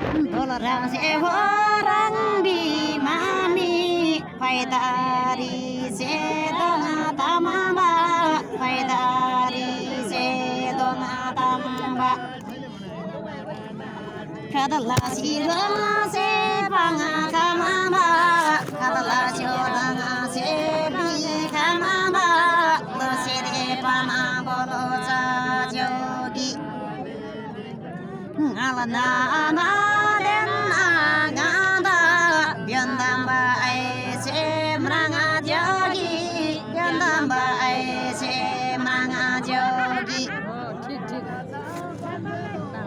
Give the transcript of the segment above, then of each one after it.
Orang seorang di mami faidari sedona tamamba faidari sedona tamba kadalah sirama se panga kamamba kadalah sirama se bi kamamba dosire pana bolo jogi alana na Yandamba aise mranga jogi Yandamba aise mranga jogi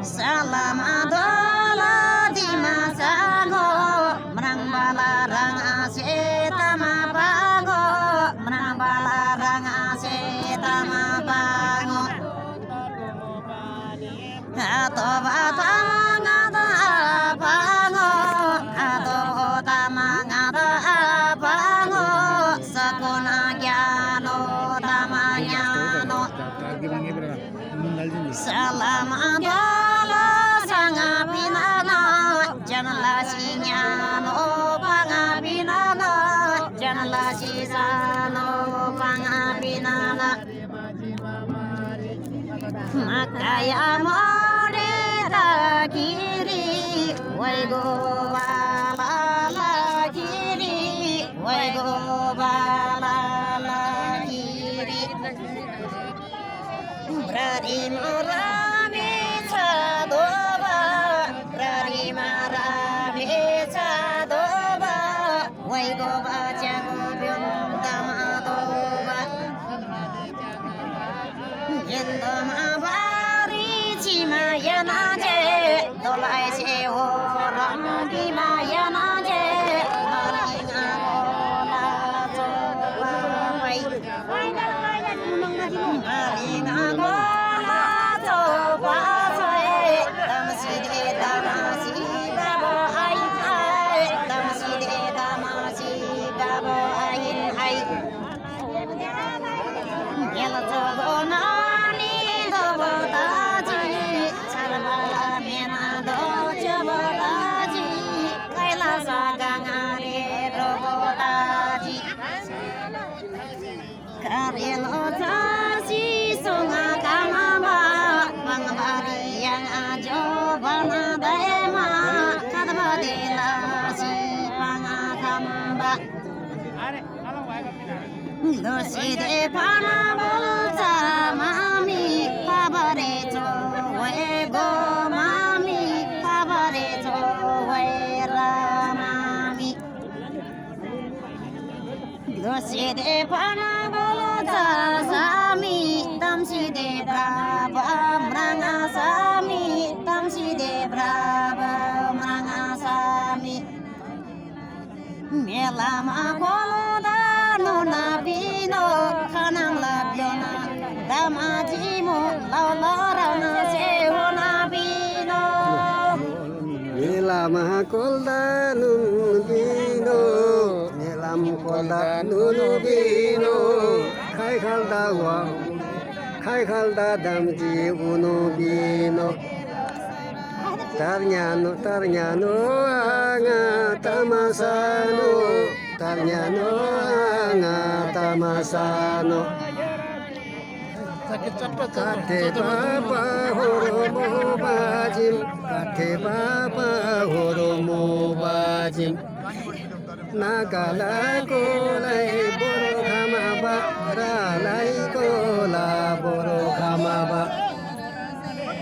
Salam adola di masago Mrang balarang ase tamapago Mrang balarang ase tamapago Ato batang ada apango Ato tamang ada apango Sakuna gyano tamanyano Salam adola sanga pinana Janala sinyano pangapinana Janala sisano pangapinana Makaya more da kiri Wai go bala kiri Wai go bala kiri Brari marami sadoba Brari marami sadoba Wai go baca byum tamadoba Yendom abari cimayanaje Dolai seorang di mayanaje Maringa bola cobawai Maringa bola cobawai Damside damasi babo ain hai Damside damasi babo ain hai Yela cobona Karelo tasi sunga kamama Mangabari yang ajo bana daema Kadabadila si pangatamba Doside pana bolta mami Pabareto wego mami Pabareto wera mami Doside pana sami tamside brava mranga sami tamside brava mranga sami melama koda nona bino kanang labiona damajimu laulorana sehona bino melama koda nun bino melam koda nun bino khai khalda damji uno bino tarnyano anga tamasano tarnyano anga tamasano kate baba horomo bajim kate baba horomo bajim Nagala kolai boro khamaba ralai kola boro khamaba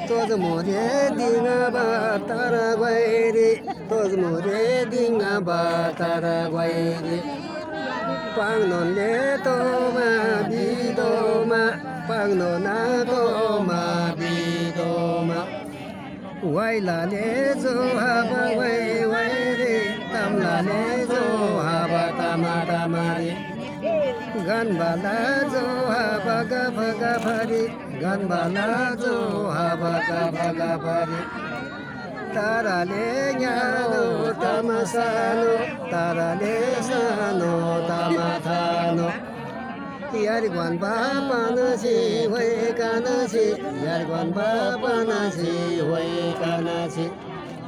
Toz more dinga ba tara gwairi Toz more dinga ba tara gwairi Pangnon le to ma bido ma Pangnon na to ma bido ma Wai la le zo haba wai wai re Tam la le zo haba tama tama re Gan ba la zo haba ga bha re Gan ba la zo haba ga bha re Tara le nya no tama sa no Tara le sa no tama tha no Yari gwan baba na si Huay ka na si Yari gwan baba na si Huay ka na si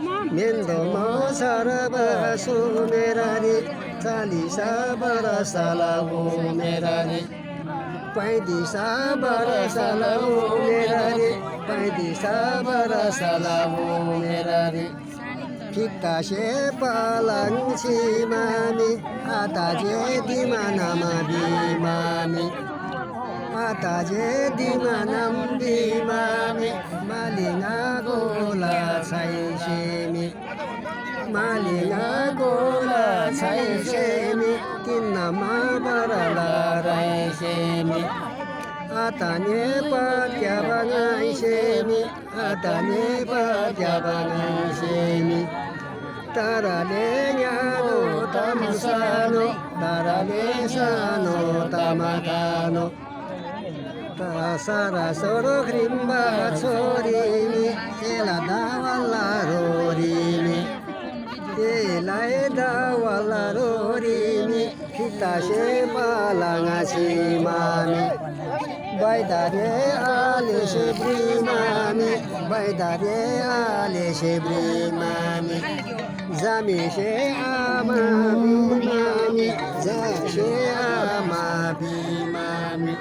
मेन्दो मौसरबा सुमेरारी 40 बरस लाऊ मेरारी 35 बरस लाऊ मेरारी 35 बरस लाऊ मेरारी फिक्का से पालङ छिमामी आता जे दिमानाम बिमामी आता जे दिमानाम बिमामी मालिङा गोला छैसेमी मालिङा गोला छैसेमी तिनमा बरला राइसेमी आता ने पत्या बगाइसेमी आता ने पत्या बगाइसेमी ताराले न्यानो तमसानो ताराले सानो तमकानो तासारा सोरो ग्रिम्बा छोरीनी एला दावाला रोरीनी एलाई दावाला रोरीनी फितासे पालाङा छिमामी बाइदारे आले से ब्रिमामी बाइदारे आले से ब्रिमामी जामी से आमा बिमामी जासे आमा बिमामी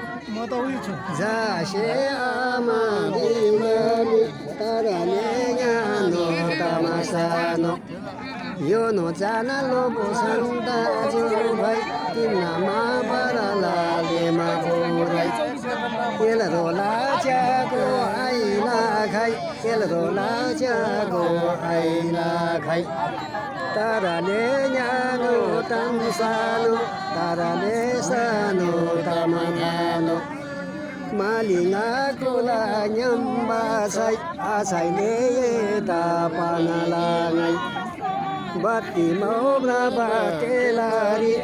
जासे आमा बिमामी ताराले न्यानो तमासानो यो नो जाना लोबो सन्ता जुभाइ तिनमा बरलालेमा बोराइ तेल रोला जागो आइला खाइ तेल रोला जागो आइला खाइ ताराले न्यानो तमसानो ताराले सानो तमगानो मालिङा गोला न्याम्बा छाइ आछाइले यता पानालाङै Bati maumra batelari,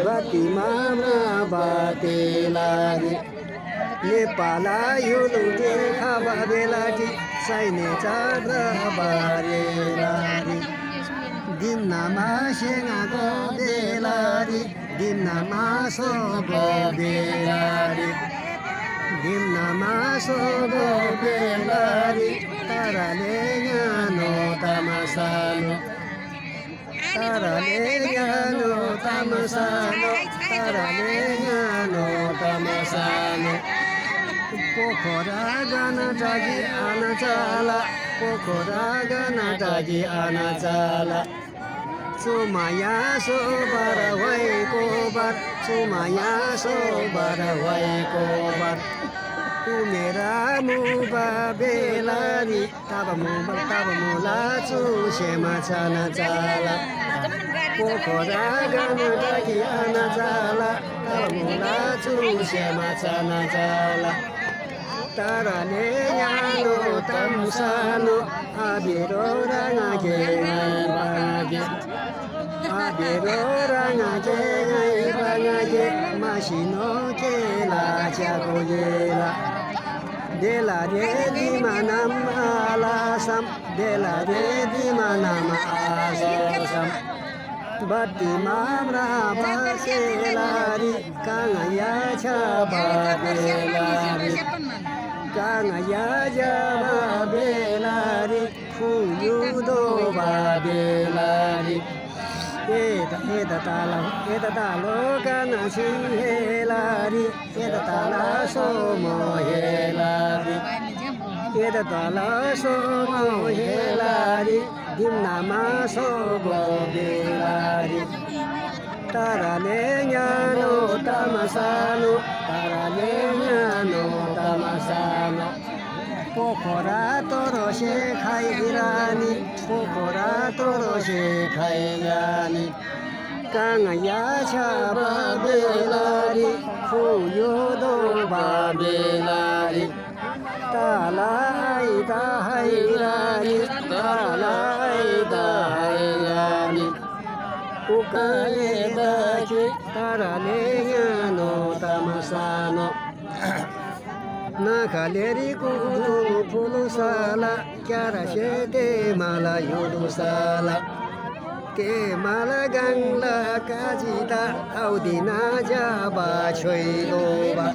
bati mamra batelari. Nepala yulu de khababelati, saine chadra barelari. Dimna mashenga go belari, dimna maso go belari. Dimna maso go belari, tarale no tamasano. Tarale gnano tamasano, tarale gnano tamasano. Pokora gana tagi anachala, pokora gana tagi anachala. Sumaya so barawai kobar, sumaya so barawai kobar. Umera muba belari, tabamu lacu shema chana chala. Pokora gana tagi anachala, tabamu lacu shema chana chala. Tarale gnano tamsano, abiro rangage ngai bangage. Abiro rangage ngai bangage, mashino ke la jagoyela. Dela de di manam alasam, dela de di manam alasam. Bati mamra baselari, kangaya chababelari. Kangaya jababelari, kuyudo babelari. Eda talo kana helari, eda tala somo helari, eda tala somo helari, dimna maso belari. Tarale gnano tamasano, tarale gnano tamasano. Pokora toro she khairani, pokora toro she khairani. Kangaya chaba belari, fuyodo babelari. Talai da hairani, talai da hairani. Ukale daki, tarale gnano tamasano. Nakaleri kudu pulu sala, kyara shete mala yudu sala. Ke mala gangla kajita, audina jaba choiloba.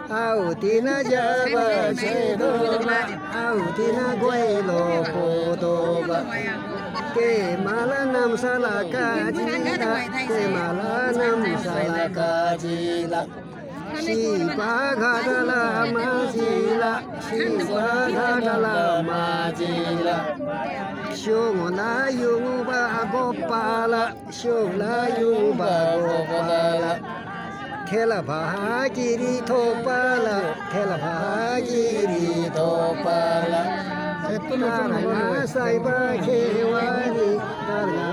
Audina jaba choiloba, audina guelo podoba. के माला नाम साला काजिला के माला नाम साला काजिला शिवा घाटला माझिला शिवा घाटला माझिला शोला युबा गोपाला शोला युबा गोपाला खेला भागिरी थोपाला खेला भागिरी थोपाला तारा साइबा खेवारी तारा